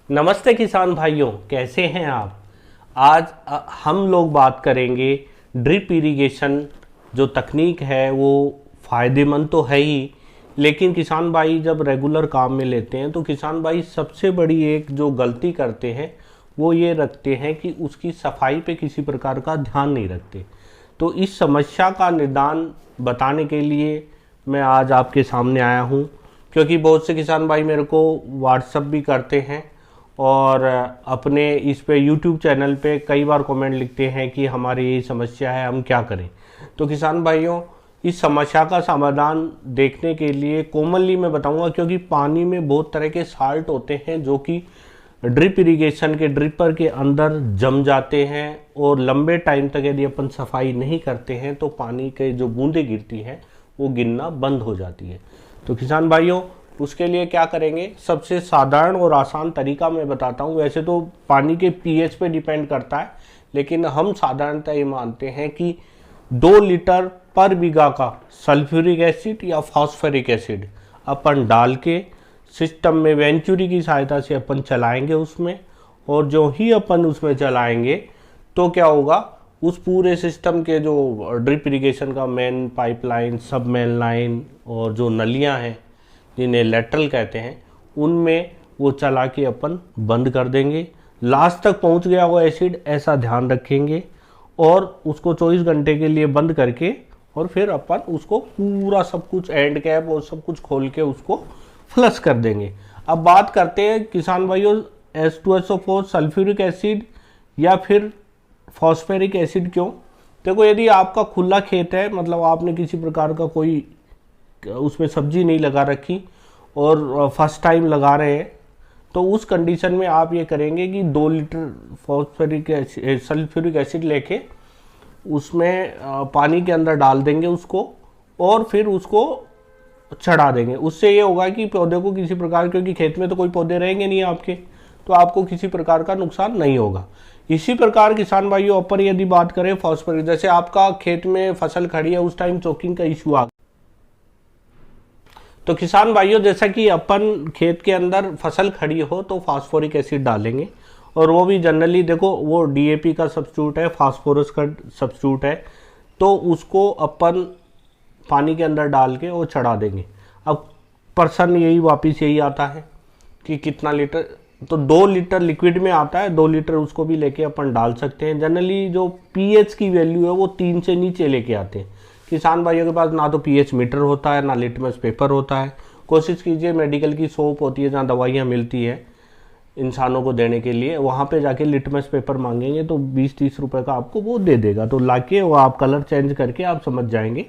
नमस्ते किसान भाइयों, कैसे हैं आप। आज हम लोग बात करेंगे ड्रिप इरिगेशन। जो तकनीक है वो फ़ायदेमंद तो है ही, लेकिन किसान भाई जब रेगुलर काम में लेते हैं तो किसान भाई सबसे बड़ी एक जो गलती करते हैं वो ये रखते हैं कि उसकी सफाई पे किसी प्रकार का ध्यान नहीं रखते। तो इस समस्या का निदान बताने के लिए मैं आज आपके सामने आया हूँ, क्योंकि बहुत से किसान भाई मेरे को व्हाट्सअप भी करते हैं और अपने इस पे यूट्यूब चैनल पे कई बार कमेंट लिखते हैं कि हमारी यही समस्या है, हम क्या करें। तो किसान भाइयों, इस समस्या का समाधान देखने के लिए कॉमनली मैं बताऊंगा, क्योंकि पानी में बहुत तरह के साल्ट होते हैं जो कि ड्रिप इरिगेशन के ड्रिपर के अंदर जम जाते हैं और लंबे टाइम तक यदि अपन सफाई नहीं करते हैं तो पानी के जो बूंदें गिरती हैं वो गिरना बंद हो जाती है। तो किसान भाइयों, उसके लिए क्या करेंगे, सबसे साधारण और आसान तरीका मैं बताता हूँ। वैसे तो पानी के पीएच पे डिपेंड करता है, लेकिन हम साधारणतः ये मानते हैं कि 2 लीटर पर बीघा का सल्फ्यूरिक एसिड या फॉस्फोरिक एसिड अपन डाल के सिस्टम में वेंचुरी की सहायता से अपन चलाएंगे उसमें। और जो ही अपन उसमें चलाएंगे तो क्या होगा, उस पूरे सिस्टम के जो ड्रिप इरिगेशन का मेन पाइपलाइन, सब मेन लाइन और जो नलियां हैं जिन्हें लेटरल कहते हैं, उनमें वो चला के अपन बंद कर देंगे। लास्ट तक पहुंच गया वो एसिड, ऐसा ध्यान रखेंगे और उसको 24 घंटे के लिए बंद करके और फिर अपन उसको पूरा सब कुछ एंड कैप और सब कुछ खोल के उसको फ्लश कर देंगे। अब बात करते हैं किसान भाइयों, H2SO4 सल्फ्यूरिक एसिड या फिर फॉस्फेरिक एसिड क्यों। देखो, यदि आपका खुला खेत है, मतलब आपने किसी प्रकार का कोई उसमें सब्जी नहीं लगा रखी और फर्स्ट टाइम लगा रहे हैं, तो उस कंडीशन में आप ये करेंगे कि 2 लीटर फॉस्फोरिक सल्फ्यूरिक एसिड लेके उसमें पानी के अंदर डाल देंगे उसको और फिर उसको चढ़ा देंगे। उससे ये होगा कि पौधे को किसी प्रकार, क्योंकि खेत में तो कोई पौधे रहेंगे नहीं आपके, तो आपको किसी प्रकार का नुकसान नहीं होगा। इसी प्रकार किसान भाइयों, अपन यदि बात करें फॉस्फोरिक, जैसे आपका खेत में फसल खड़ी है, उस टाइम चोकिंग का इशू आ, तो किसान भाइयों जैसा कि अपन खेत के अंदर फसल खड़ी हो तो फास्फोरिक एसिड डालेंगे, और वो भी जनरली देखो वो डीएपी का सब्स्टिट्यूट है, फास्फोरस का सब्स्टिट्यूट है, तो उसको अपन पानी के अंदर डाल के वो चढ़ा देंगे। अब पर्सन यही वापस यही आता है कि कितना लीटर, तो 2 लीटर लिक्विड में आता है, 2 लीटर उसको भी लेके अपन डाल सकते हैं। जनरली जो पीएच की वैल्यू है वो 3 से नीचे लेके आते हैं। किसान भाइयों के पास ना तो पीएच मीटर होता है ना लिटमस पेपर होता है। कोशिश कीजिए, मेडिकल की शॉप होती है जहाँ दवाइयाँ मिलती है इंसानों को देने के लिए, वहाँ पे जाके लिटमस पेपर मांगेंगे तो 20-30 रुपए का आपको वो दे देगा। तो लाके वो आप कलर चेंज करके आप समझ जाएंगे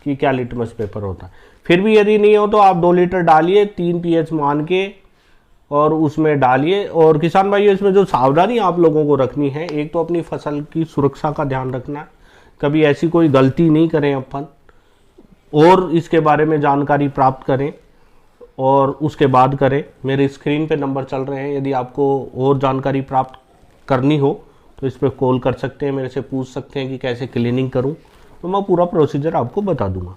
कि क्या लिटमस पेपर होता है। फिर भी यदि नहीं हो तो आप 2 लीटर डालिए, 3 पीएच मान के और उसमें डालिए। और किसान भाइयों, इसमें जो सावधानी आप लोगों को रखनी है, एक तो अपनी फसल की सुरक्षा का ध्यान रखना है, कभी ऐसी कोई गलती नहीं करें अपन, और इसके बारे में जानकारी प्राप्त करें और उसके बाद करें। मेरे स्क्रीन पे नंबर चल रहे हैं, यदि आपको और जानकारी प्राप्त करनी हो तो इस पर कॉल कर सकते हैं, मेरे से पूछ सकते हैं कि कैसे क्लीनिंग करूं, तो मैं पूरा प्रोसीजर आपको बता दूंगा।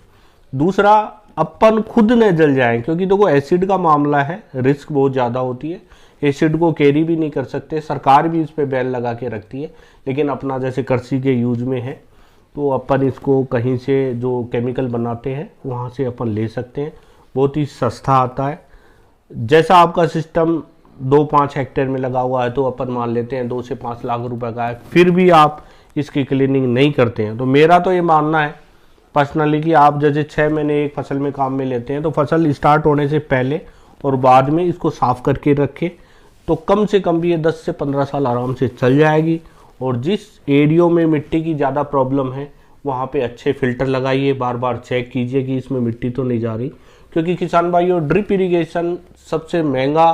दूसरा, अपन खुद न जल जाएं, क्योंकि देखो एसिड का मामला है, रिस्क बहुत ज़्यादा होती है, एसिड को कैरी भी नहीं कर सकते, सरकार भी इस पर बैन लगा के रखती है, लेकिन अपना जैसे कृषि के यूज में है तो अपन इसको कहीं से जो केमिकल बनाते हैं वहाँ से अपन ले सकते हैं, बहुत ही सस्ता आता है। जैसा आपका सिस्टम 2-5 हेक्टेयर में लगा हुआ है तो अपन मान लेते हैं 2 से 5 लाख रुपए का है, फिर भी आप इसकी क्लीनिंग नहीं करते हैं, तो मेरा तो ये मानना है पर्सनली कि आप जैसे 6 महीने एक फसल में काम में लेते हैं तो फसल स्टार्ट होने से पहले और बाद में इसको साफ करके रखें, तो कम से कम भी ये 10 से 15 साल आराम से चल जाएगी। और जिस एरियो में मिट्टी की ज़्यादा प्रॉब्लम है वहाँ पे अच्छे फिल्टर लगाइए, बार बार चेक कीजिए कि इसमें मिट्टी तो नहीं जा रही, क्योंकि किसान भाइयों ड्रिप इरिगेशन सबसे महंगा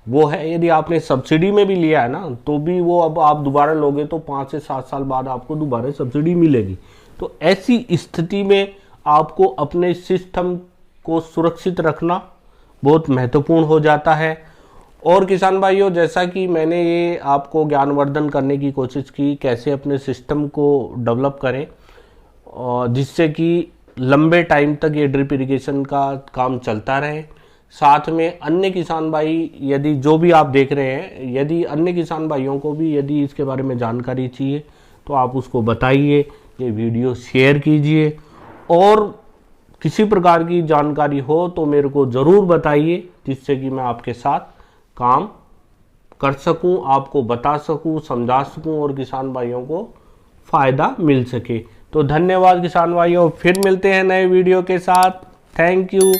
वो है। यदि आपने सब्सिडी में भी लिया है ना, तो भी वो अब आप दोबारा लोगे तो 5 से 7 साल बाद आपको दोबारा सब्सिडी मिलेगी। तो ऐसी स्थिति में आपको अपने सिस्टम को सुरक्षित रखना बहुत महत्वपूर्ण हो जाता है। और किसान भाइयों, जैसा कि मैंने ये आपको ज्ञानवर्धन करने की कोशिश की कैसे अपने सिस्टम को डेवलप करें और जिससे कि लंबे टाइम तक ये ड्रिप इरिगेशन का काम चलता रहे, साथ में अन्य किसान भाई, यदि जो भी आप देख रहे हैं, यदि अन्य किसान भाइयों को भी यदि इसके बारे में जानकारी चाहिए तो आप उसको बताइए, ये वीडियो शेयर कीजिए, और किसी प्रकार की जानकारी हो तो मेरे को ज़रूर बताइए, जिससे कि मैं आपके साथ काम कर सकूं, आपको बता सकूं, समझा सकूं और किसान भाइयों को फ़ायदा मिल सके। तो धन्यवाद किसान भाइयों, फिर मिलते हैं नए वीडियो के साथ। Thank you.